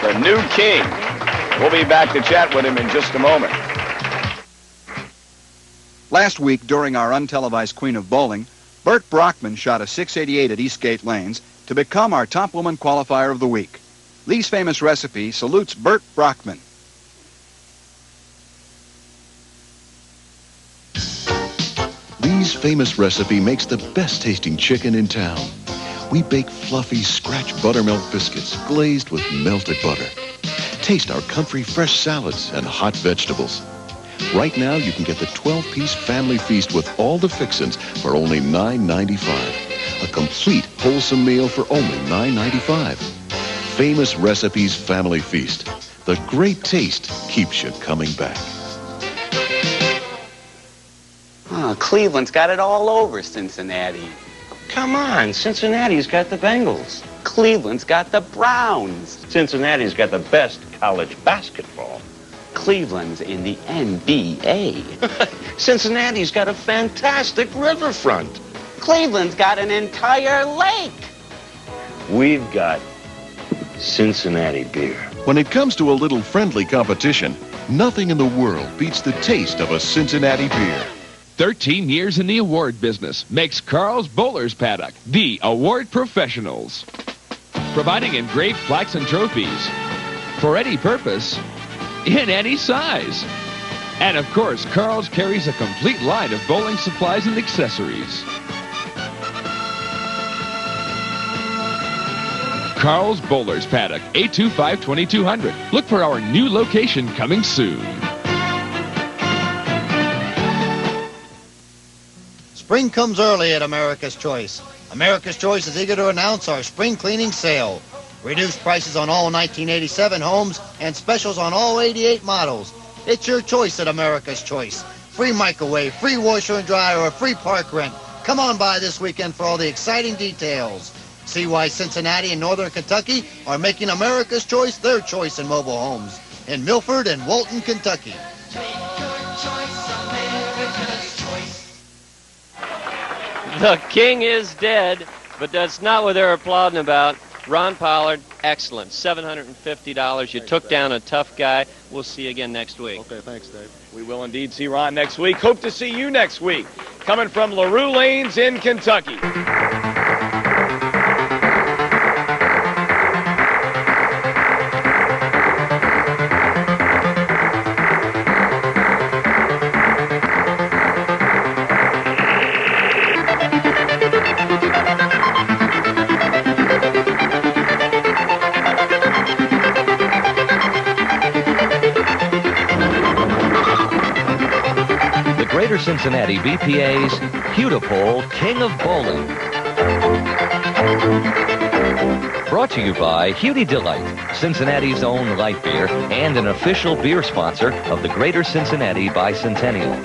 the new king, we'll be back to chat with him in just a moment. Last week, during our untelevised Queen of Bowling, Bert Brockman shot a 688 at Eastgate Lanes to become our top woman qualifier of the week. Lee's Famous Recipe salutes Bert Brockman. Lee's Famous Recipe makes the best tasting chicken in town. We bake fluffy scratch buttermilk biscuits glazed with melted butter. Taste our comfy fresh salads and hot vegetables. Right now, you can get the 12-piece family feast with all the fixins for only $9.95. A complete wholesome meal for only $9.95. Famous Recipes Family Feast. The great taste keeps you coming back. Oh, Cleveland's got it all over Cincinnati. Come on, Cincinnati's got the Bengals. Cleveland's got the Browns. Cincinnati's got the best college basketball. Cleveland's in the NBA. Cincinnati's got a fantastic riverfront. Cleveland's got an entire lake. We've got Cincinnati beer. When it comes to a little friendly competition, nothing in the world beats the taste of a Cincinnati beer. 13 years in the award business makes Carl's Bowler's Paddock the award professionals. Providing engraved plaques and trophies for any purpose, in any size. And of course, Carl's carries a complete line of bowling supplies and accessories. Carl's Bowler's Paddock, 825-2200. Look for our new location coming soon. Spring comes early at America's Choice. America's Choice is eager to announce our spring cleaning sale. Reduced prices on all 1987 homes and specials on all 88 models. It's your choice at America's Choice. Free microwave, free washer and dryer, or free park rent. Come on by this weekend for all the exciting details. See why Cincinnati and Northern Kentucky are making America's Choice their choice in mobile homes. In Milford and Walton, Kentucky. The king is dead, but that's not what they're applauding about. Ron Pollard, excellent. $750. You took down a tough guy. We'll see you again next week. Okay, thanks, Dave. We will indeed see Ron next week. Hope to see you next week. Coming from LaRue Lanes in Kentucky. Greater Cincinnati BPA's Hudepohl King of Bowling. Brought to you by Hudy Delight, Cincinnati's own light beer and an official beer sponsor of the Greater Cincinnati Bicentennial.